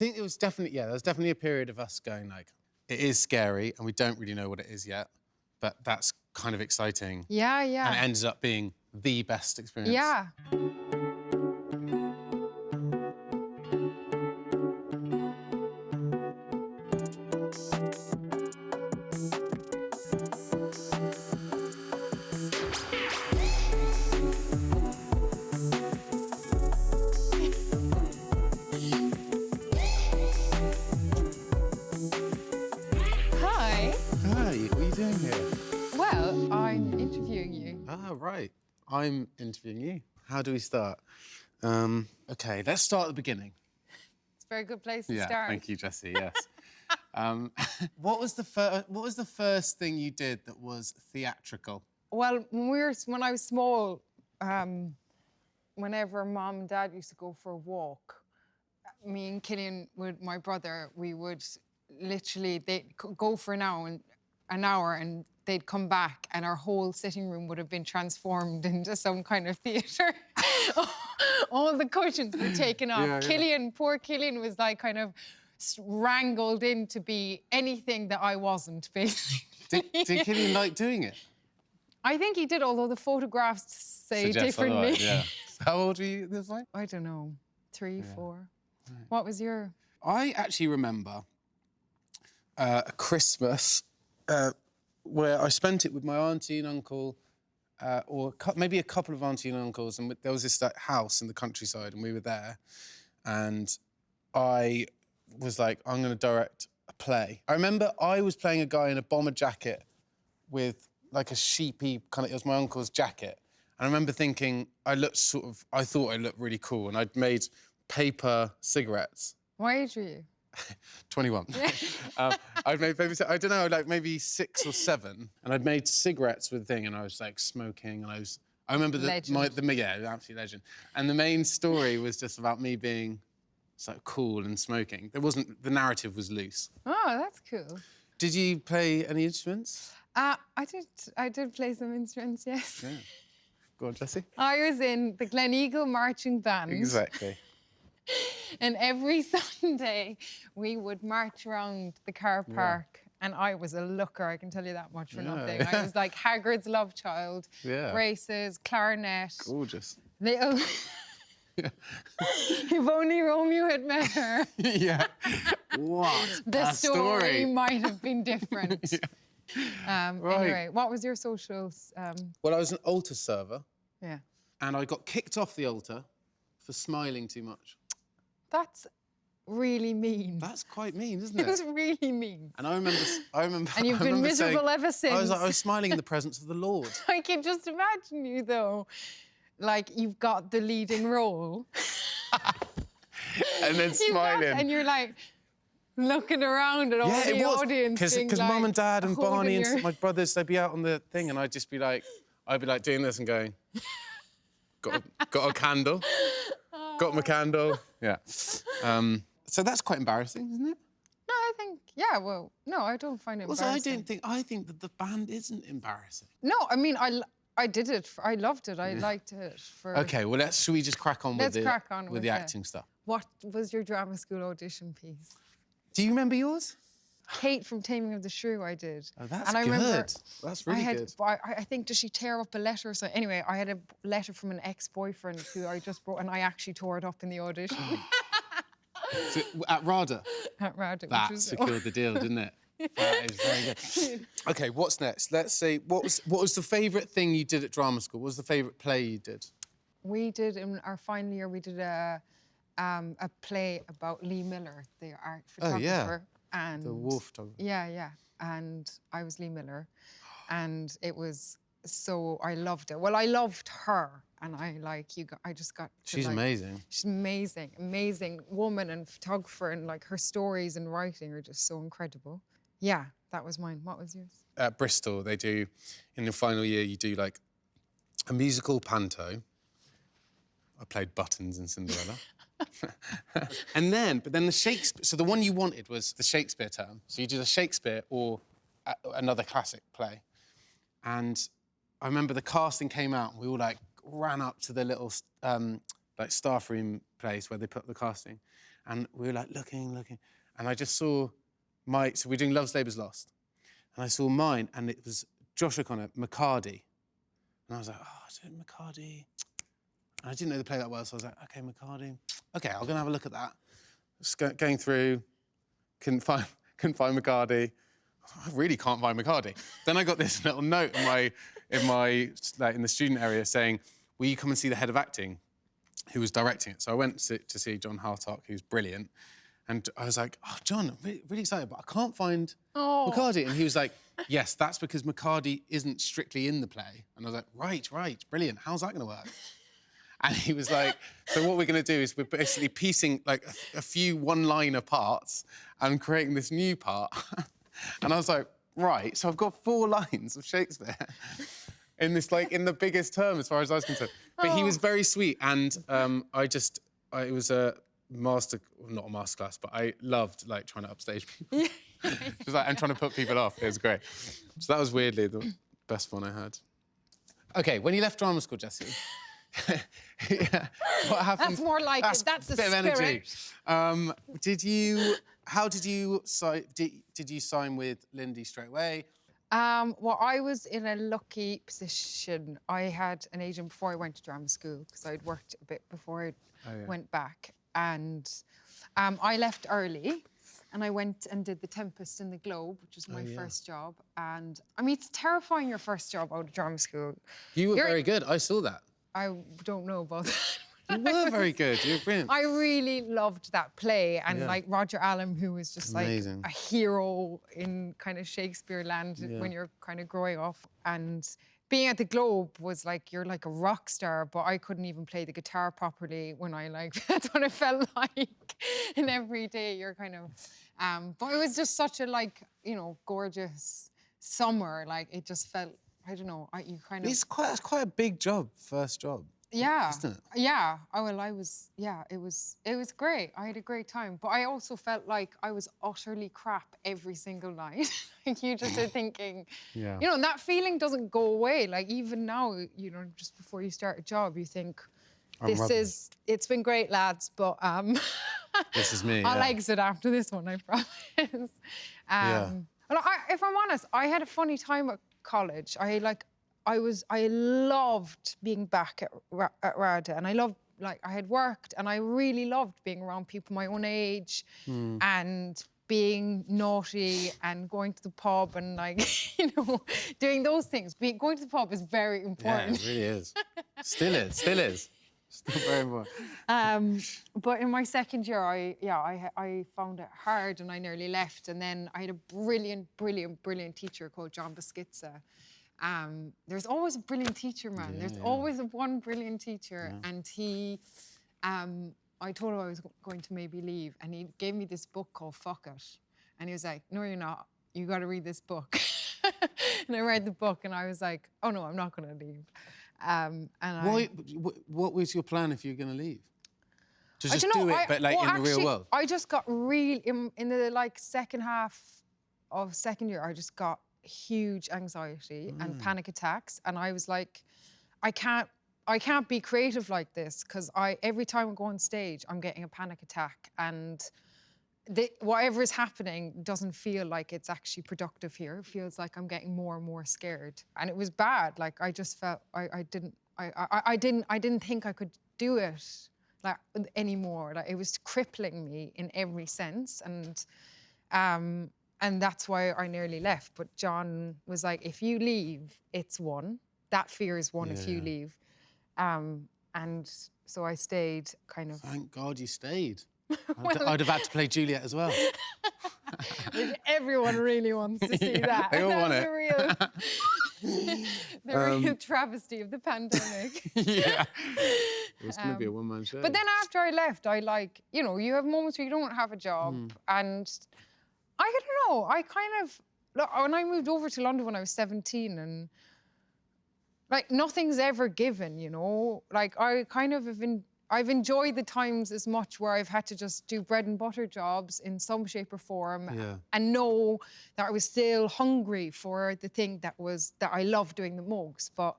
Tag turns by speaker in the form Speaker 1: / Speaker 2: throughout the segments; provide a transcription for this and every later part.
Speaker 1: I think it was definitely, there was definitely a period of us going like, it is scary and we don't really know what it is yet, but that's kind of exciting.
Speaker 2: Yeah,
Speaker 1: And it
Speaker 2: yeah.
Speaker 1: ended up being the best experience.
Speaker 2: Yeah. Hi.
Speaker 1: Hi, what are you doing here?
Speaker 2: Well, I'm interviewing you.
Speaker 1: Ah, right. I'm interviewing you. How do we start? Okay, let's start at the beginning.
Speaker 2: It's a very good place to
Speaker 1: Yeah,
Speaker 2: start.
Speaker 1: thank you, Jessie, yes. What was the first thing you did that was theatrical?
Speaker 2: Well, when I was small, whenever Mom and Dad used to go for a walk, me and Killian, my brother, we would literally they'd go for an hour, and they'd come back, and our whole sitting room would have been transformed into some kind of theatre. All the cushions were taken off.
Speaker 1: Yeah, yeah.
Speaker 2: Poor Killian, was like kind of wrangled in to be anything that I wasn't, basically.
Speaker 1: Did Killian like doing it?
Speaker 2: I think he did, although the photographs say
Speaker 1: Suggest
Speaker 2: differently.
Speaker 1: otherwise, yeah. How old were you at this point?
Speaker 2: I don't know, 3, 4. What was your?
Speaker 1: I actually remember a Christmas where I spent it with my auntie and uncle, or maybe a couple of auntie and uncles, and there was this like, house in the countryside, and we were there, and I was like, I'm going to direct a play. I remember I was playing a guy in a bomber jacket with like a sheepy kind of, it was my uncle's jacket. And I remember thinking, I thought I looked really cool, and I'd made paper cigarettes.
Speaker 2: What age were you?
Speaker 1: 21. I'd made paper, I don't know, like maybe 6 or 7, and I'd made cigarettes with a thing, and I was like smoking, and I remember yeah, absolute legend. And the main story was just about me being so cool and smoking. The narrative was loose.
Speaker 2: Oh, that's cool.
Speaker 1: Did you play any instruments?
Speaker 2: I did play some instruments, yes.
Speaker 1: Yeah. Go on, Jessie.
Speaker 2: I was in the Gleneagle Marching Band.
Speaker 1: Exactly.
Speaker 2: And every Sunday we would march around the car park. And I was a looker, I can tell you that much for nothing. I was like Hagrid's love child, braces, clarinet.
Speaker 1: Gorgeous.
Speaker 2: Little... If only Romeo had met her.
Speaker 1: Yeah. What
Speaker 2: the story might have been different.
Speaker 1: Right.
Speaker 2: Anyway, what was your socials?
Speaker 1: Well, I was an altar server.
Speaker 2: Yeah.
Speaker 1: And I got kicked off the altar for smiling too much.
Speaker 2: That's really mean.
Speaker 1: That's quite mean, isn't it?
Speaker 2: It was really mean.
Speaker 1: And I remember.
Speaker 2: And you've been miserable
Speaker 1: saying,
Speaker 2: ever since.
Speaker 1: I was smiling in the presence of the Lord.
Speaker 2: I can just imagine you, though. Like, you've got the leading role.
Speaker 1: And then smiling.
Speaker 2: And you're like looking around at all the audience.
Speaker 1: Because Mum and Dad and Barney and my brothers, they'd be out on the thing, and I'd be like doing this and going, got a candle, got my candle. Yeah. So that's quite embarrassing, isn't it?
Speaker 2: No, I think, yeah, well, no, I don't find it embarrassing.
Speaker 1: I think that the band isn't embarrassing.
Speaker 2: No, I mean, I did it. I loved it. I liked it.
Speaker 1: Okay, well, should we just crack on with the acting stuff?
Speaker 2: What was your drama school audition piece?
Speaker 1: Do you remember yours?
Speaker 2: Kate from Taming of the Shrew, I did.
Speaker 1: Oh, that's good. That's really good.
Speaker 2: I think, did she tear up a letter or something? Anyway, I had a letter from an ex-boyfriend who I just brought, and I actually tore it up in the audition.
Speaker 1: So, at RADA?
Speaker 2: At RADA.
Speaker 1: That secured the deal, didn't it? That is very good. OK, what's next? Let's see, what was the favourite thing you did at drama school? What was the favourite play you did?
Speaker 2: We did, in our final year, we did a play about Lee Miller, the art photographer.
Speaker 1: Oh, yeah.
Speaker 2: And
Speaker 1: the wolf photographer.
Speaker 2: Yeah. And I was Lee Miller. And it was so, I loved it. Well, I loved her. And I just got to,
Speaker 1: she's amazing.
Speaker 2: She's amazing, amazing woman and photographer, and like her stories and writing are just so incredible. Yeah, that was mine. What was yours?
Speaker 1: At Bristol, they do, in the final year, you do like a musical panto. I played Buttons in Cinderella. But then the Shakespeare, so the one you wanted was the Shakespeare term. So you do the Shakespeare or another classic play. And I remember the casting came out, and we all like ran up to the little like staff room place where they put the casting. And we were like looking, and I just saw so we're doing Love's Labour's Lost. And I saw mine, and it was Josh O'Connor, McCarty. And I was like, oh, is it McCarty? And I didn't know the play that well, so I was like, okay, McCarty. Okay, I'm gonna have a look at that. Just going through, couldn't find McCarty. I really can't find McCarty. Then I got this little note in the student area saying, will you come and see the head of acting who was directing it? So I went to see John Hartock, who's brilliant. And I was like, oh, John, I'm really excited, but I can't find McCarty. And he was like, yes, that's because McCarty isn't strictly in the play. And I was like, right, brilliant. How's that going to work? And he was like, so what we're going to do is we're basically piecing like a few one-liner parts and creating this new part. And I was like, right, so I've got 4 lines of Shakespeare in this, like, in the biggest term as far as I was concerned. But he was very sweet, and it was a not a masterclass, but I loved like trying to upstage people. Just like, and trying to put people off. It was great. So that was weirdly the best fun I had. Okay, when you left drama school, Jessie, what happened?
Speaker 2: That's more like it. That's the
Speaker 1: bit
Speaker 2: spirit.
Speaker 1: of energy. How did you sign with Lindy straight away?
Speaker 2: Well, I was in a lucky position. I had an agent before I went to drama school because I'd worked a bit before I went back. And I left early and I went and did The Tempest in the Globe, which was my first job. And I mean, it's terrifying your first job out of drama school.
Speaker 1: You were very good. I saw that.
Speaker 2: I don't know about that.
Speaker 1: You were very good. You were brilliant.
Speaker 2: I really loved that play. And like Roger Allam, who was just
Speaker 1: amazing.
Speaker 2: Like a hero in kind of Shakespeare land when you're kind of growing up. And being at the Globe was like, you're like a rock star, but I couldn't even play the guitar properly when that's what it felt like. And every day you're kind of, but it was just such a gorgeous summer. Like it just felt, I don't know,
Speaker 1: It's quite a big job, first job.
Speaker 2: Yeah.
Speaker 1: Isn't it?
Speaker 2: Yeah. Oh, well, it was great. I had a great time. But I also felt like I was utterly crap every single night. Like you just are thinking, and that feeling doesn't go away. Like even now, just before you start a job, you think, it's been great, lads, but
Speaker 1: this is me.
Speaker 2: I'll exit after this one, I promise. If I'm honest, I had a funny time at college. I loved being back at RADA, and I had worked, and I really loved being around people my own age, and being naughty and going to the pub and doing those things. Going to the pub is very important.
Speaker 1: Yeah, it really is. Still is. Still very important.
Speaker 2: But in my second year, I found it hard, and I nearly left. And then I had a brilliant teacher called John Baskitza. There's always a brilliant teacher, man. There's always one brilliant teacher. And he, I told him I was going to maybe leave, and he gave me this book called Fuck It. And he was like, no, you're not. You got to read this book. And I read the book, and I was like, oh, no, I'm not going to leave.
Speaker 1: What was your plan if you were going to leave? To just
Speaker 2: do
Speaker 1: it, but in the real world?
Speaker 2: I just got in the second half of second year, I just got huge anxiety and panic attacks, and I was like, I can't be creative like this, because every time I go on stage I'm getting a panic attack, and whatever is happening doesn't feel like it's actually productive here. It feels like I'm getting more and more scared, and it was bad. Like I just felt I didn't think I could do it anymore. Like it was crippling me in every sense, and that's why I nearly left. But John was like, if you leave, it's won. That fear is won if you leave. And so I stayed kind of.
Speaker 1: Thank God you stayed. I'd have had to play Juliet as well.
Speaker 2: Everyone really wants to see that.
Speaker 1: They all want it.
Speaker 2: The real travesty of the pandemic.
Speaker 1: Yeah. It was going to be a one-man show.
Speaker 2: But then after I left, you have moments where you don't have a job, and I don't know. When I moved over to London when I was 17, and nothing's ever given, I've enjoyed the times as much where I've had to just do bread and butter jobs in some shape or form, and know that I was still hungry for the thing that I loved doing the most. But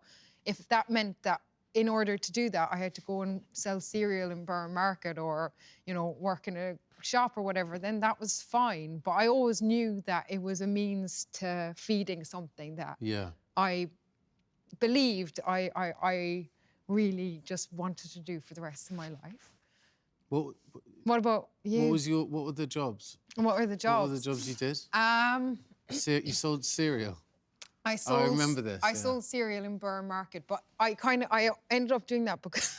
Speaker 2: if that meant that in order to do that, I had to go and sell cereal in Borough Market or, you know, work in a shop or whatever, then that was fine. But I always knew that it was a means to feeding something that
Speaker 1: Yeah.
Speaker 2: I believed I really just wanted to do for the rest of my life.
Speaker 1: What
Speaker 2: What about you?
Speaker 1: what were the jobs?
Speaker 2: What were the jobs?
Speaker 1: What were the jobs you did?
Speaker 2: Um,
Speaker 1: You sold cereal.
Speaker 2: I sold.
Speaker 1: remember this,
Speaker 2: I
Speaker 1: yeah.
Speaker 2: sold cereal in Borough Market, but I ended up doing that because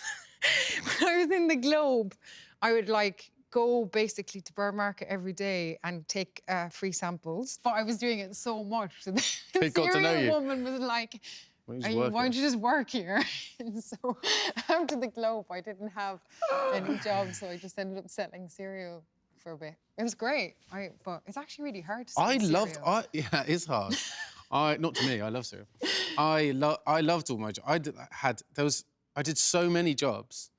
Speaker 2: when I was in the Globe, I would like go basically to Borough Market every day and take free samples. But I was doing it so much, so the
Speaker 1: They got to know
Speaker 2: cereal
Speaker 1: you.
Speaker 2: woman was like,
Speaker 1: Why
Speaker 2: why don't you just work here? And so after the Globe, I didn't have any jobs, so I just ended up selling cereal for a bit. It was great, but it's actually really hard to sell cereal.
Speaker 1: Yeah, it is hard. Not to me, I love cereal. I loved all my jobs. I did so many jobs,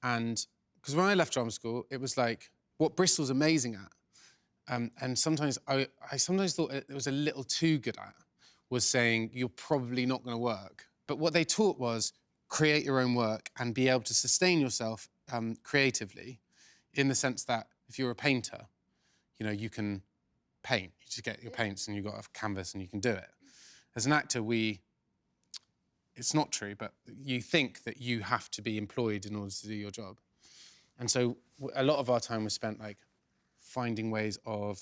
Speaker 1: and because when I left drama school, it was like what Bristol's amazing at, and sometimes I sometimes thought it was a little too good at, was saying you're probably not going to work. But what they taught was create your own work and be able to sustain yourself creatively, in the sense that if you're a painter, you know, you can paint. You just get your paints and you've got a canvas and you can do it. As an actor, it's not true, but you think that you have to be employed in order to do your job. And so a lot of our time was spent like finding ways of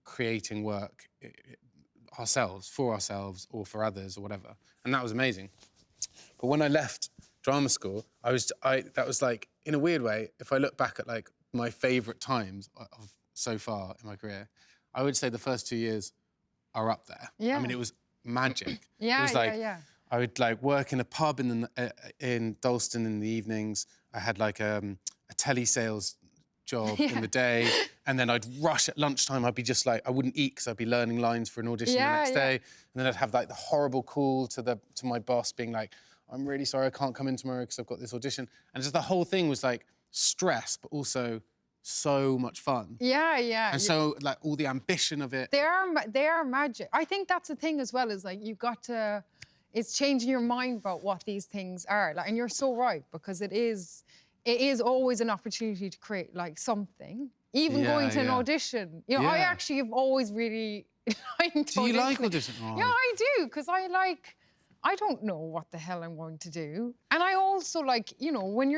Speaker 1: creating work ourselves, for ourselves or for others or whatever. And that was amazing. But when I left drama school, that was like, in a weird way, if I look back at like my favorite times of so far in my career, I would say the first 2 years are up there.
Speaker 2: Yeah.
Speaker 1: I mean, it was magic.
Speaker 2: Yeah,
Speaker 1: It was like,
Speaker 2: yeah.
Speaker 1: I would like work in a pub in Dalston in the evenings. I had like a telesales job in the day, and then I'd rush at lunchtime. I'd be just like, I wouldn't eat because I'd be learning lines for an audition the next day. And then I'd have like the horrible call to my boss being like, I'm really sorry, I can't come in tomorrow because I've got this audition. And just the whole thing was like stress, but also so much fun.
Speaker 2: Yeah.
Speaker 1: And so like all the ambition of it.
Speaker 2: They are magic. I think that's the thing as well, is like you've got to, it's changing your mind about what these things are. Like, and you're so right, because it is always an opportunity to create like something. Even going to an audition. You know, I actually have always really liked
Speaker 1: Do you like
Speaker 2: auditioning.
Speaker 1: auditioning?
Speaker 2: Yeah, I do, because I don't know what the hell I'm going to do. And I also like, you know, when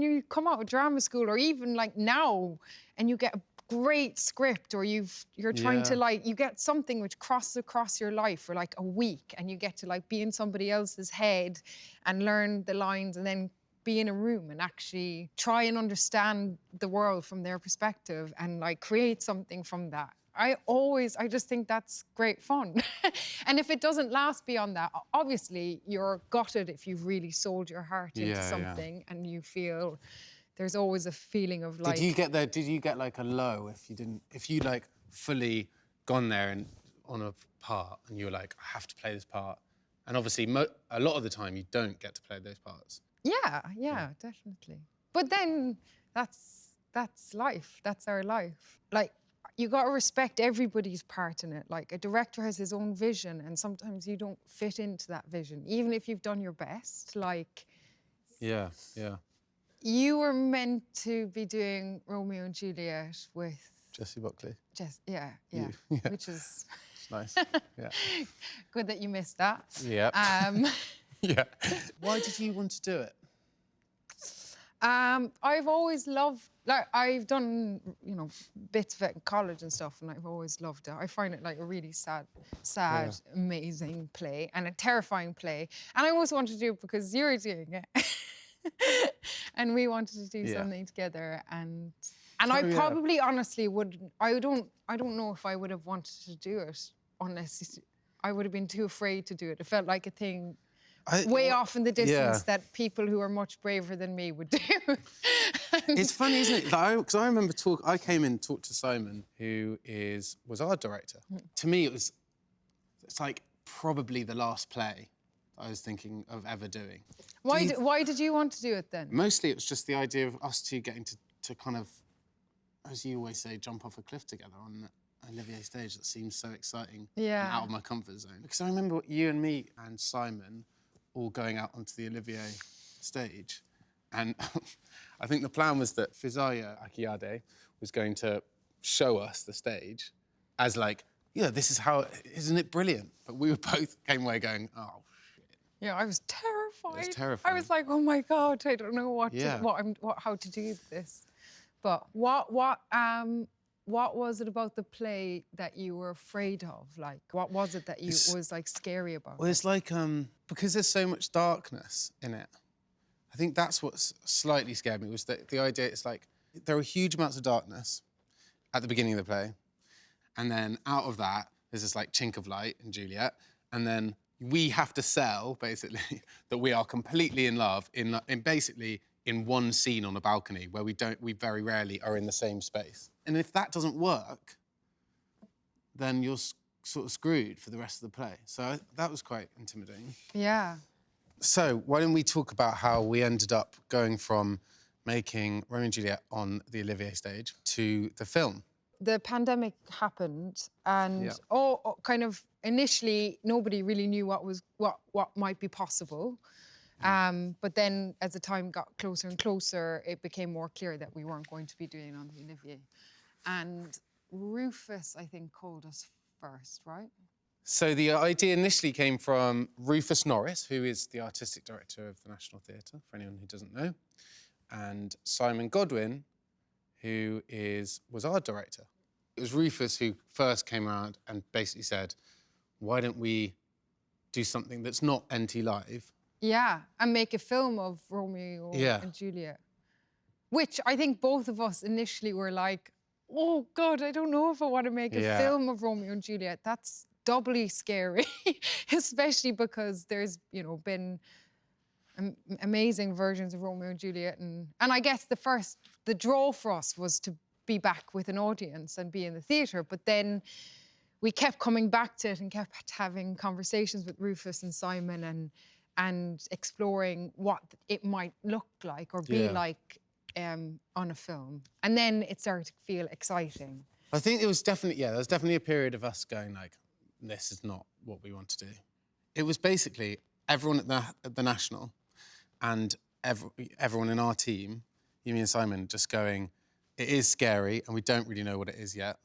Speaker 2: you come out of drama school, or even like now, and you get a great script, or you're trying to like, you get something which crosses across your life for like a week, and you get to like be in somebody else's head and learn the lines, and then be in a room and actually try and understand the world from their perspective and like create something from that. I just think that's great fun. And if it doesn't last beyond that, obviously you're gutted if you've really sold your heart into something and you feel there's always a feeling of like...
Speaker 1: Did you get like a low if you like fully gone there and on a part and you were like, I have to play this part? And obviously a lot of the time you don't get to play those parts.
Speaker 2: Yeah, definitely. But then that's life. That's our life. Like, you got to respect everybody's part in it. Like, a director has his own vision, and sometimes you don't fit into that vision, even if you've done your best. Like,
Speaker 1: yeah.
Speaker 2: You were meant to be doing Romeo and Juliet with
Speaker 1: Jessie Buckley.
Speaker 2: Yeah. Which is
Speaker 1: it's nice. Yeah.
Speaker 2: Good that you missed that.
Speaker 1: Yeah. Yeah. Why did you want to do it?
Speaker 2: I've always loved, like, I've done, you know, bits of it in college and stuff, and I've always loved it. I find it like a really sad, amazing play, and a terrifying play. And I always wanted to do it because you were doing it. And we wanted to do something together, and I probably honestly wouldn't. I don't know if I would have wanted to do it unless I would have been too afraid to do it. It felt like a thing way off in the distance that people who are much braver than me would do.
Speaker 1: It's funny, isn't it? Because I remember I came in and talked to Simon, who was our director. To me, it's like probably the last play I was thinking of ever doing.
Speaker 2: Why did you want to do it then?
Speaker 1: Mostly it was just the idea of us two getting to kind of, as you always say, jump off a cliff together on Olivier stage. That seems so exciting and out of my comfort zone. Because I remember you and me and Simon all going out onto the Olivier stage. And I think the plan was that Fizaya Akiyade was going to show us the stage as like, yeah, this is how, isn't it brilliant? But we were both came away going, oh,
Speaker 2: Yeah, I was terrified. I
Speaker 1: terrifying.
Speaker 2: was like, oh my God, I don't know
Speaker 1: Yeah.
Speaker 2: how to do this. But what was it about the play that you were afraid of? Like, what was it that was like scary about?
Speaker 1: Well, it's like, because there's so much darkness in it, I think that's what slightly scared me, was that the idea, it's like, there are huge amounts of darkness at the beginning of the play, and then out of that, there's this like chink of light in Juliet, and then we have to sell, basically, that we are completely in love in basically in one scene on a balcony where we very rarely are in the same space. And if that doesn't work, then you're sort of screwed for the rest of the play. So that was quite intimidating.
Speaker 2: Yeah.
Speaker 1: So why don't we talk about how we ended up going from making Romeo and Juliet on the Olivier stage to the film?
Speaker 2: The pandemic happened, and
Speaker 1: Yeah.
Speaker 2: kind of initially nobody really knew what might be possible. But then as the time got closer and closer, it became more clear that we weren't going to be doing it on the Olivier. And Rufus, I think, called us first, right?
Speaker 1: So the idea initially came from Rufus Norris, who is the artistic director of the National Theatre, for anyone who doesn't know, and Simon Godwin, who was our director. It was Rufus who first came around and basically said, why don't we do something that's not NT Live?
Speaker 2: Yeah, and make a film of Romeo and Juliet. Which I think both of us initially were like, oh God, I don't know if I want to make a film of Romeo and Juliet. That's doubly scary, especially because there's, been amazing versions of Romeo and Juliet. And I guess the draw for us was to be back with an audience and be in the theatre. But then we kept coming back to it and kept having conversations with Rufus and Simon and exploring what it might look like or be like on a film. And then it started to feel exciting.
Speaker 1: I think it was definitely, there was definitely a period of us going like, this is not what we want to do. It was basically everyone at the National and everyone in our team, you, me and Simon, just going, it is scary and we don't really know what it is yet,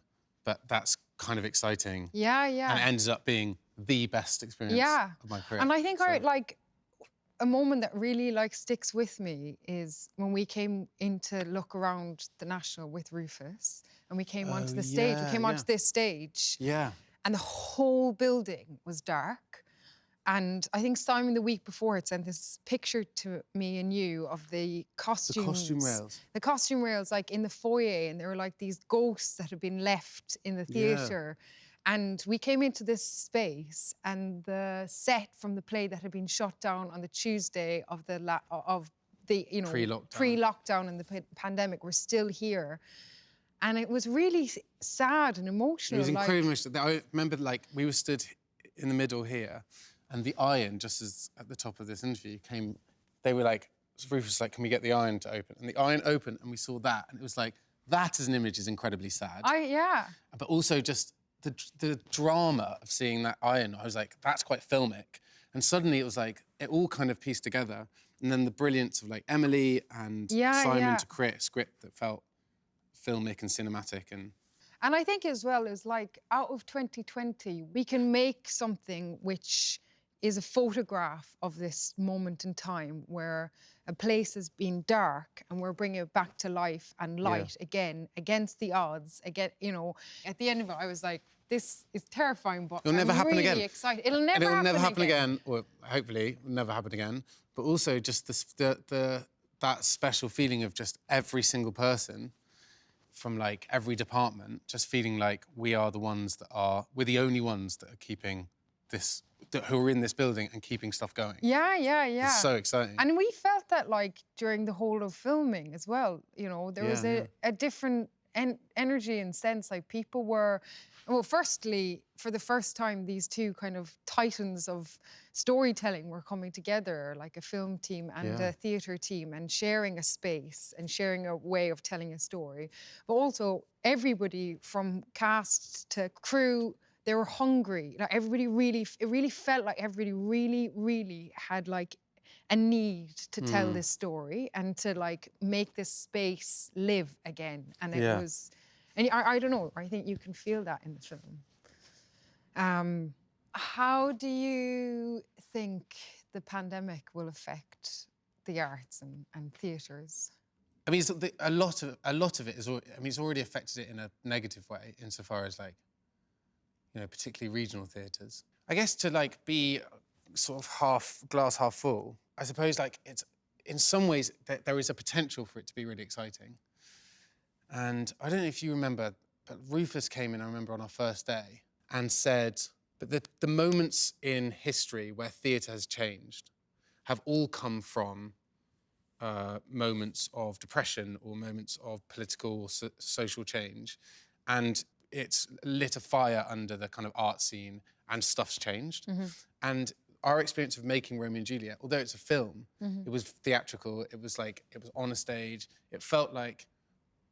Speaker 1: but that's kind of exciting.
Speaker 2: Yeah, yeah.
Speaker 1: And it ended up being the best experience of my career.
Speaker 2: And I think a moment that really sticks with me is when we came in to look around the National with Rufus, and we came onto the stage. We came onto this stage.
Speaker 1: Yeah.
Speaker 2: And the whole building was dark. And I think Simon the week before had sent this picture to me and you of the costumes.
Speaker 1: The costume rails.
Speaker 2: The costume rails, like in the foyer, and there were like these ghosts that had been left in the theatre. And we came into this space, and the set from the play that had been shut down on the Tuesday of the pre-lockdown and the pandemic were still here. And it was really sad and emotional.
Speaker 1: It was incredibly emotional. I remember, we were stood in the middle here, and the iron, just as at the top of this interview, came. They were like, Rufus was like, can we get the iron to open? And the iron opened, and we saw that, and it was like, that as an image is incredibly sad. But also just the drama of seeing that iron, I was like, that's quite filmic. And suddenly it was like, it all kind of pieced together. And then the brilliance of Emily and Simon to create a script that felt filmic and cinematic. And
Speaker 2: I think as well is out of 2020, we can make something which is a photograph of this moment in time where a place has been dark and we're bringing it back to life and light again, against the odds. Again, at the end of it, I was like, this is terrifying, but
Speaker 1: it'll never happen
Speaker 2: really
Speaker 1: again.
Speaker 2: Excited. It'll never happen again.
Speaker 1: Or hopefully, it'll never happen again. But also just that special feeling of just every single person from every department just feeling like we are the ones we're the only ones that are keeping this, who are in this building and keeping stuff going.
Speaker 2: Yeah.
Speaker 1: It's so exciting.
Speaker 2: And we felt that during the whole of filming as well. There was a different energy and sense. People were, well, firstly, for the first time, these two kind of titans of storytelling were coming together, like a film team and a theatre team, and sharing a space and sharing a way of telling a story. But also, everybody from cast to crew, they were hungry. Everybody it really felt like everybody really, really had a need to tell this story and to like make this space live again. And it
Speaker 1: Yeah.
Speaker 2: was, and I don't know, I think you can feel that in the film. How do you think the pandemic will affect the arts and theatres?
Speaker 1: I mean, a lot of it is. I mean, it's already affected it in a negative way, insofar as like, you know, particularly regional theatres. I guess to like be sort of glass half full, I suppose like it's in some ways there is a potential for it to be really exciting. And I don't know if you remember, but Rufus came in, I remember, on our first day and said, but the moments in history where theatre has changed have all come from moments of depression or moments of political or social change. And it's lit a fire under the kind of art scene and stuff's changed. And our experience of making Romeo and Juliet, although it's a film, it was theatrical, it was on a stage, it felt like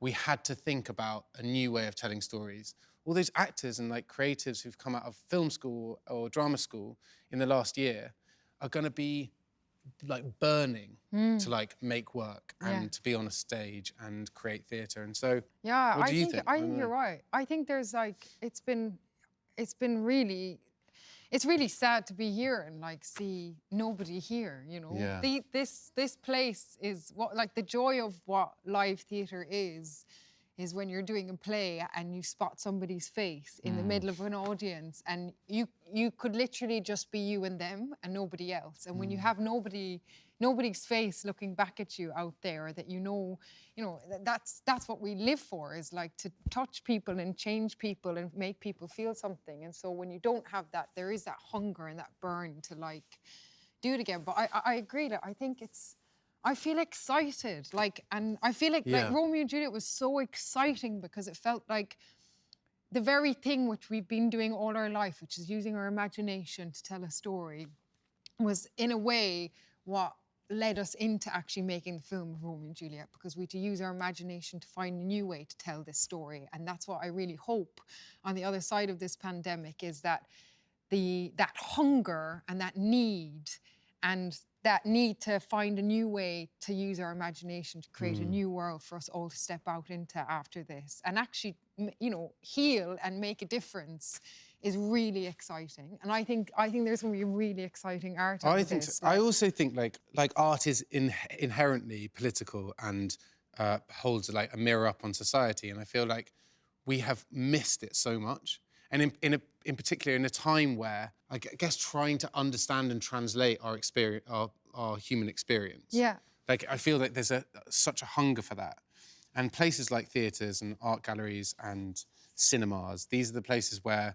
Speaker 1: we had to think about a new way of telling stories. All those actors and like creatives who've come out of film school or drama school in the last year are gonna be like burning to like make work and to be on a stage and create theatre. And so,
Speaker 2: Yeah,
Speaker 1: what do you think?
Speaker 2: I think you're right. I think there's like it's been really, it's really sad to be here and like see nobody here. You know,
Speaker 1: Yeah.
Speaker 2: this place is what, like, the joy of what live theatre is when you're doing a play and you spot somebody's face in the middle of an audience, and you could literally just be you and them and nobody else. And when you have nobody's face looking back at you out there, that you know, that's what we live for, is like to touch people and change people and make people feel something. And so when you don't have that, there is that hunger and that burn to like do it again. But I agree that I feel excited, and I feel like Romeo and Juliet was so exciting because it felt like the very thing which we've been doing all our life, which is using our imagination to tell a story, was in a way what led us into actually making the film of Romeo and Juliet, because we had to use our imagination to find a new way to tell this story. And that's what I really hope on the other side of this pandemic, is that that hunger and that need to find a new way to use our imagination to create a new world for us all to step out into after this, and actually, heal and make a difference, is really exciting. And I think there's going to be a really exciting art out of
Speaker 1: think
Speaker 2: this.
Speaker 1: so. I also think like art is inherently political and holds like a mirror up on society, and I feel like we have missed it so much. And in particular, in a time where I guess trying to understand and translate our experience, our human experience.
Speaker 2: Yeah.
Speaker 1: Like I feel like there's such a hunger for that, and places like theatres and art galleries and cinemas. These are the places where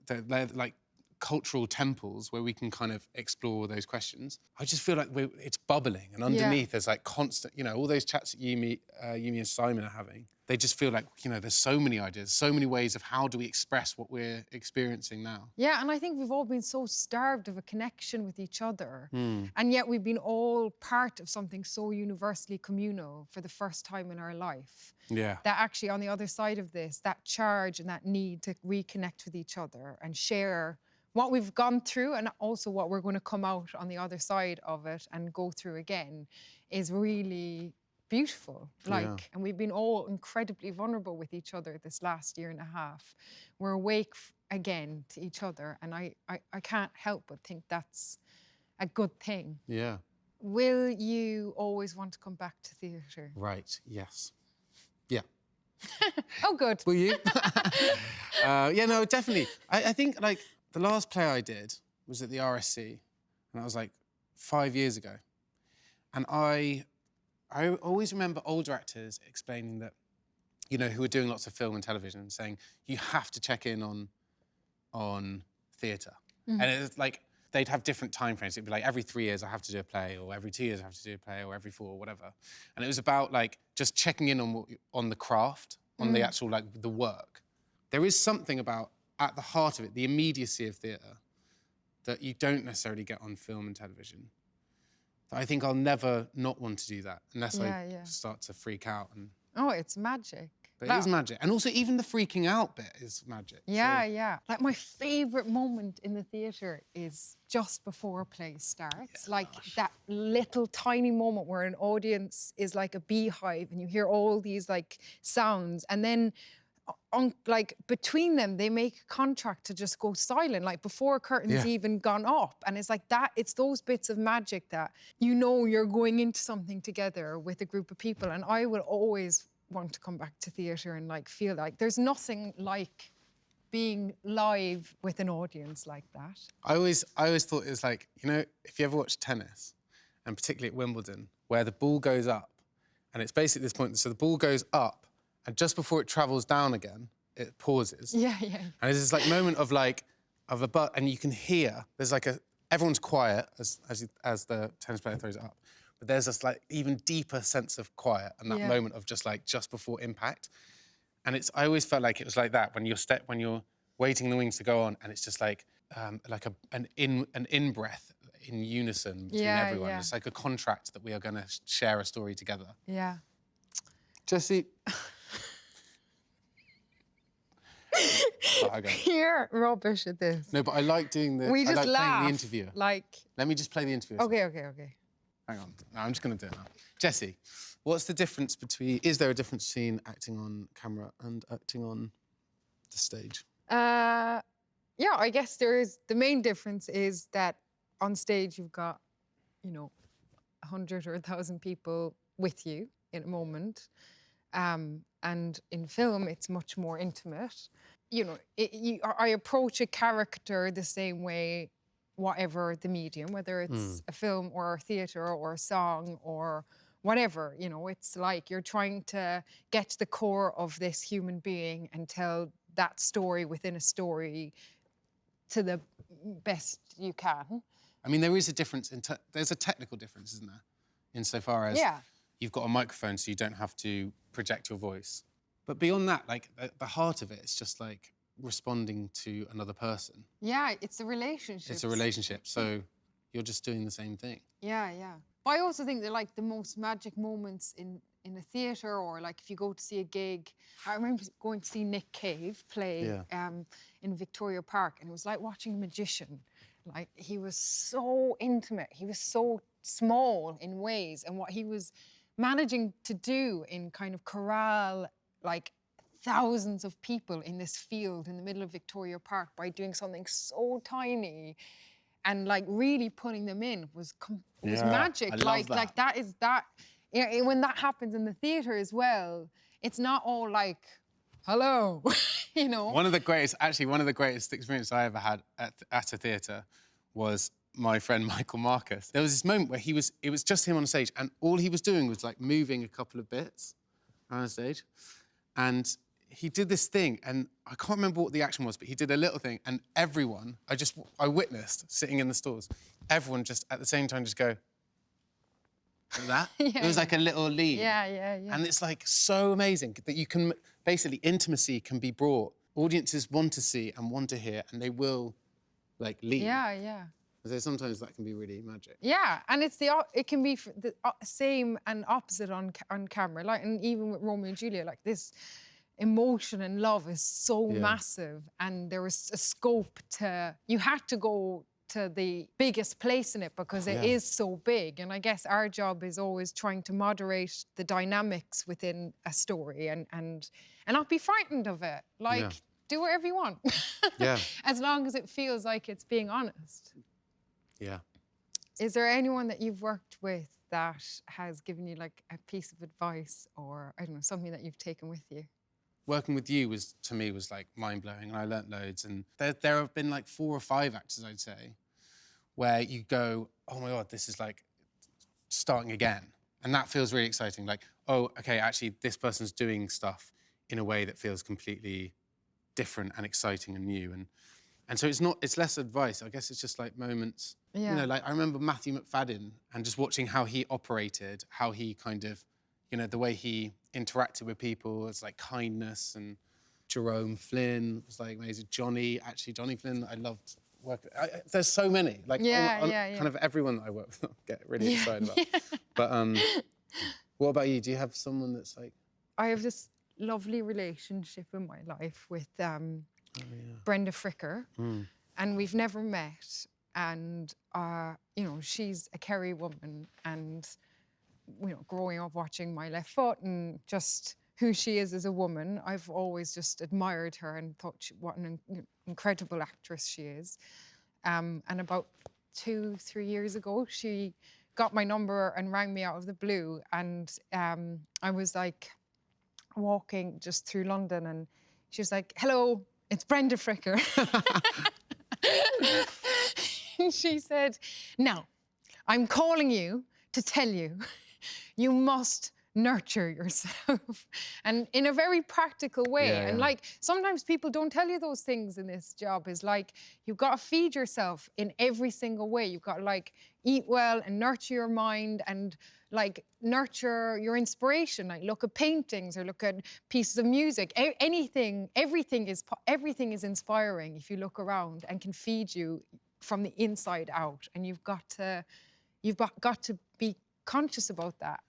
Speaker 1: they're like cultural temples where we can kind of explore those questions. I just feel like it's bubbling, and underneath there's like constant, all those chats that Yumi and Simon are having. They just feel like, there's so many ideas, so many ways of how do we express what we're experiencing now.
Speaker 2: Yeah, and I think we've all been so starved of a connection with each other. And yet we've been all part of something so universally communal for the first time in our life.
Speaker 1: Yeah.
Speaker 2: That actually, on the other side of this, that charge and that need to reconnect with each other and share what we've gone through, and also what we're going to come out on the other side of it and go through again, is really beautiful. And we've been all incredibly vulnerable with each other this last year and a half. We're awake again to each other, and I can't help but think that's a good thing.
Speaker 1: Yeah.
Speaker 2: Will you always want to come back to theatre?
Speaker 1: Right, yes. Yeah.
Speaker 2: Oh, good.
Speaker 1: Will you? Yeah, no, definitely. I think like the last play I did was at the RSC, and that was like 5 years ago. And I always remember older actors explaining that, who were doing lots of film and television, saying, you have to check in on theatre. And it's like, they'd have different time frames. It'd be like, every 3 years I have to do a play, or every 2 years I have to do a play, or every 4, or whatever. And it was about like, just checking in on the craft, on the actual, like, the work. There is something about, at the heart of it, the immediacy of theatre that you don't necessarily get on film and television. I think I'll never not want to do that unless I start to freak out.
Speaker 2: Oh, it's magic.
Speaker 1: But it is magic. And also even the freaking out bit is magic.
Speaker 2: Yeah,
Speaker 1: So,
Speaker 2: yeah. Like my favorite moment in the theatre is just before a play starts. Like that little tiny moment where an audience is like a beehive and you hear all these like sounds, and then on like between them they make a contract to just go silent, like before a curtain's
Speaker 1: Yeah.
Speaker 2: even gone up. And it's like that, it's those bits of magic that you know you're going into something together with a group of people. And I will always want to come back to theatre and like feel like there's nothing like being live with an audience like that.
Speaker 1: I always thought it was like, you know, if you ever watch tennis, and particularly at Wimbledon, where the ball goes up, and it's basically this point, so the ball goes up, and just before it travels down again, it pauses.
Speaker 2: Yeah, yeah.
Speaker 1: And there's this like moment of like, of a but, and you can hear, there's like everyone's quiet as the tennis player throws it up, but there's this like even deeper sense of quiet and that
Speaker 2: Yeah.
Speaker 1: moment of just like, just before impact. And I always felt like it was like that when you're waiting the wings to go on, and it's just like an in breath in unison between
Speaker 2: Yeah,
Speaker 1: everyone.
Speaker 2: yeah.
Speaker 1: It's like a contract that we are going to share a story together.
Speaker 2: Yeah.
Speaker 1: Jesse. Oh, okay.
Speaker 2: You're rubbish at this.
Speaker 1: No, but I like doing the.
Speaker 2: We
Speaker 1: I
Speaker 2: just
Speaker 1: like playing
Speaker 2: laugh.
Speaker 1: the interviewer.
Speaker 2: Like,
Speaker 1: Let me just play the interviewer.
Speaker 2: okay, okay, okay.
Speaker 1: Hang on. No, I'm just going to do it now. Jesse, what's the difference between? Is there a difference between acting on camera and acting on the stage?
Speaker 2: Yeah, I guess there is. The main difference is that on stage you've got, you know, 100 or 1,000 people with you in a moment. And in film, it's much more intimate. You know, I approach a character the same way, whatever the medium, whether it's a film or a theatre or a song or whatever. You know, it's like you're trying to get to the core of this human being and tell that story within a story to the best you can.
Speaker 1: I mean, there is a difference. There's a technical difference, isn't there? Insofar as
Speaker 2: Yeah.
Speaker 1: you've got a microphone, so you don't have to project your voice. But beyond that, like the heart of it, it's just like responding to another person.
Speaker 2: Yeah, it's a relationship.
Speaker 1: It's a relationship, so you're just doing the same thing.
Speaker 2: Yeah, yeah. But I also think that like the most magic moments in a theatre, or like if you go to see a gig, I remember going to see Nick Cave play in Victoria Park, and it was like watching a magician. Like he was so intimate, he was so small in ways, and what he was managing to do in kind of corral like thousands of people in this field in the middle of Victoria Park by doing something so tiny and like really putting them in was magic.
Speaker 1: I love
Speaker 2: like
Speaker 1: that.
Speaker 2: like that is that. Yeah, when that happens in the theatre as well, it's not all like, hello, you know.
Speaker 1: One of the greatest experiences I ever had at a theatre was my friend Michael Marcus. There was this moment where it was just him on stage, and all he was doing was like moving a couple of bits around the stage. And he did this thing, and I can't remember what the action was, but he did a little thing, and everyone, I witnessed sitting in the stalls, everyone just at the same time just go, like that.
Speaker 2: Yeah,
Speaker 1: It was like a little lead.
Speaker 2: Yeah, yeah, yeah.
Speaker 1: And it's like so amazing that you can, basically intimacy can be brought. Audiences want to see and want to hear, and they will like lead.
Speaker 2: Yeah, yeah.
Speaker 1: So sometimes that can be really magic.
Speaker 2: Yeah, and it's it can be the same and opposite on camera. Like, and even with Romeo and Juliet, like this emotion and love is so massive, and there was a scope to. You had to go to the biggest place in it because it is so big. And I guess our job is always trying to moderate the dynamics within a story and not be frightened of it. Like, do whatever you want.
Speaker 1: Yeah.
Speaker 2: As long as it feels like it's being honest.
Speaker 1: Yeah.
Speaker 2: Is there anyone that you've worked with that has given you like a piece of advice, or I don't know, something that you've taken with you?
Speaker 1: Working with you to me was like mind-blowing, and I learnt loads. And there have been like 4 or 5 actors, I'd say, where you go, oh my God, this is like starting again. And that feels really exciting. Like, oh, okay, actually this person's doing stuff in a way that feels completely different and exciting and new. And so it's less advice. I guess it's just like moments.
Speaker 2: Yeah.
Speaker 1: You know, like I remember Matthew McFadden and just watching how he operated, how he kind of, you know, the way he interacted with people. It's like kindness. And Jerome Flynn was like amazing. Johnny Flynn, I loved working. There's so many. Like kind of everyone that I work with, I get really excited about. But what about you? Do you have someone that's like?
Speaker 2: I have this lovely relationship in my life with Brenda Fricker, and we've never met. And you know, she's a Kerry woman, and you know, growing up watching My Left Foot and just who she is as a woman, I've always just admired her and thought what an incredible actress she is. And about 2-3 years ago, she got my number and rang me out of the blue. And I was like walking just through London, and she was like, "Hello, it's Brenda Fricker." And she said, "Now, I'm calling you to tell you, you must nurture yourself." And in a very practical way.
Speaker 1: Yeah,
Speaker 2: and
Speaker 1: yeah.
Speaker 2: like, sometimes people don't tell you those things in this job. Is like, you've got to feed yourself in every single way. You've got to like eat well and nurture your mind and like nurture your inspiration. Like, look at paintings or look at pieces of music. Everything is inspiring if you look around and can feed you from the inside out. And you've got to be conscious about that.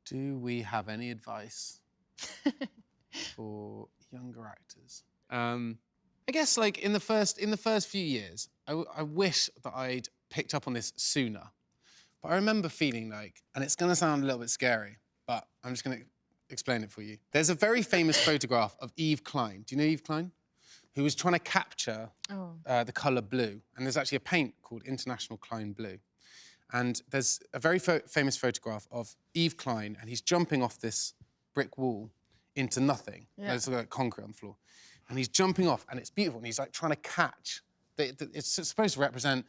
Speaker 1: Do we have any advice for younger actors? I guess like in the first few years, I wish that I'd picked up on this sooner. But I remember feeling like, and it's gonna sound a little bit scary, but I'm just gonna explain it for you. There's a very famous photograph of Yves Klein. Do you know Yves Klein? Who was trying to capture the colour blue. And there's actually a paint called International Klein Blue. And there's a very famous photograph of Yves Klein, and he's jumping off this brick wall into nothing.
Speaker 2: Yeah.
Speaker 1: There's like concrete on the floor. And he's jumping off, and it's beautiful, and he's like trying to catch. It's supposed to represent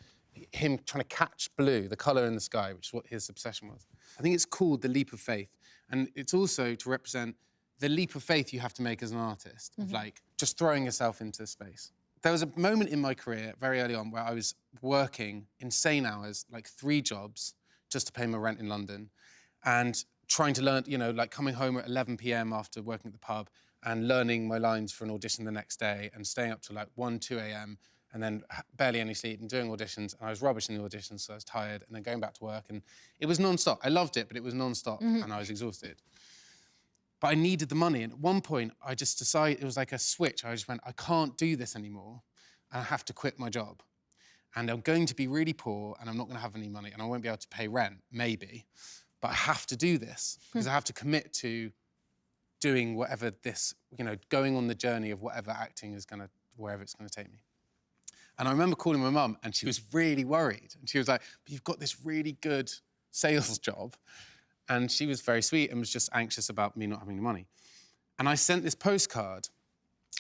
Speaker 1: him trying to catch blue, the colour in the sky, which is what his obsession was. I think it's called the leap of faith. And it's also to represent the leap of faith you have to make as an artist, of like just throwing yourself into space. There was a moment in my career very early on where I was working insane hours, like 3 jobs, just to pay my rent in London, and trying to learn, you know, like coming home at 11 p.m. after working at the pub and learning my lines for an audition the next day and staying up till like 1, 2 a.m. and then barely any sleep and doing auditions. And I was rubbish in the auditions, so I was tired, and then going back to work. And it was non-stop. I loved it, but it was non-stop, and I was exhausted. But I needed the money. And at one point, I just decided, it was like a switch. I just went, I can't do this anymore, and I have to quit my job. And I'm going to be really poor, and I'm not going to have any money, and I won't be able to pay rent, maybe. But I have to do this, because I have to commit to doing whatever this, you know, going on the journey of whatever acting is gonna, wherever it's gonna take me. And I remember calling my mum, and she was really worried. And she was like, "But you've got this really good sales job." And she was very sweet and was just anxious about me not having the money. And I sent this postcard.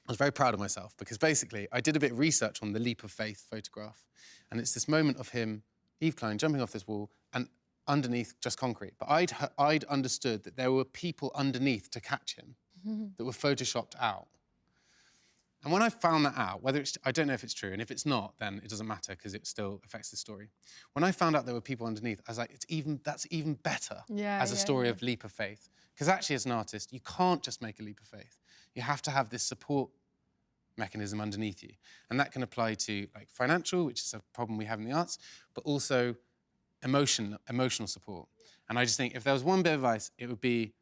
Speaker 1: I was very proud of myself, because basically I did a bit of research on the leap of faith photograph. And it's this moment of him, Yves Klein, jumping off this wall and underneath just concrete. But I'd understood that there were people underneath to catch him that were photoshopped out. And when I found that out, whether it's, I don't know if it's true, and if it's not, then it doesn't matter, because it still affects the story. When I found out there were people underneath, I was like, that's even better as a story of leap of faith. Because actually, as an artist, you can't just make a leap of faith. You have to have this support mechanism underneath you. And that can apply to like financial, which is a problem we have in the arts, but also emotional support. And I just think if there was one bit of advice, it would be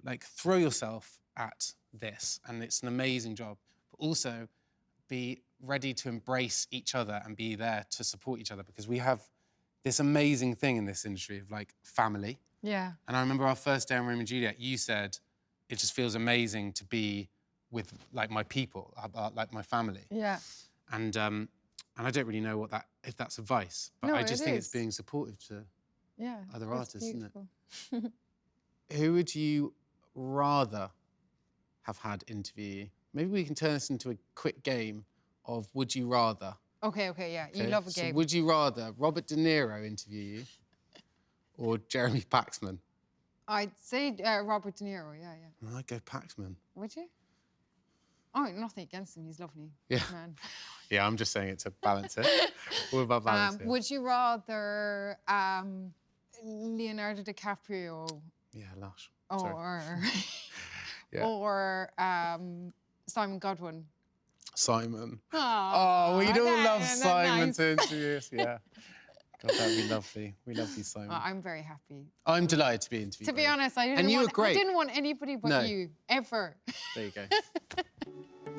Speaker 1: like, throw yourself at this, and it's an amazing job. Also be ready to embrace each other and be there to support each other, because we have this amazing thing in this industry of like family.
Speaker 2: Yeah.
Speaker 1: And I remember our first day on Romeo and Juliet, you said, it just feels amazing to be with like my people, like my family.
Speaker 2: Yeah.
Speaker 1: And I don't really know if that's advice, but
Speaker 2: No,
Speaker 1: I just think it's
Speaker 2: is.
Speaker 1: being supportive to other artists,
Speaker 2: beautiful.
Speaker 1: isn't it? Who would you rather have had interview you? Maybe we can turn this into a quick game of would you rather.
Speaker 2: Okay, yeah. You love a game.
Speaker 1: So would you rather Robert De Niro interview you or Jeremy Paxman?
Speaker 2: I'd say Robert De Niro, yeah.
Speaker 1: I'd go Paxman.
Speaker 2: Would you? Oh, nothing against him. He's lovely.
Speaker 1: Yeah.
Speaker 2: Man.
Speaker 1: Yeah, I'm just saying it to balance it. All about balance. Yeah.
Speaker 2: Would you rather Leonardo DiCaprio?
Speaker 1: Yeah, lush.
Speaker 2: Or
Speaker 1: Yeah.
Speaker 2: or Simon Godwin?
Speaker 1: Simon.
Speaker 2: Oh,
Speaker 1: we'd all love
Speaker 2: isn't that
Speaker 1: Simon
Speaker 2: nice?
Speaker 1: to interview us, yeah. God, that'd be lovely. We love you so much.
Speaker 2: Well, I'm very happy.
Speaker 1: I'm delighted to be interviewed.
Speaker 2: To
Speaker 1: by
Speaker 2: be
Speaker 1: you.
Speaker 2: honest, I
Speaker 1: And you were
Speaker 2: I
Speaker 1: great.
Speaker 2: didn't want anybody but
Speaker 1: No.
Speaker 2: you, ever.
Speaker 1: There you go.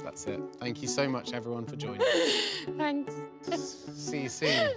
Speaker 1: That's it. Thank you so much, everyone, for joining.
Speaker 2: Thanks.
Speaker 1: See you soon.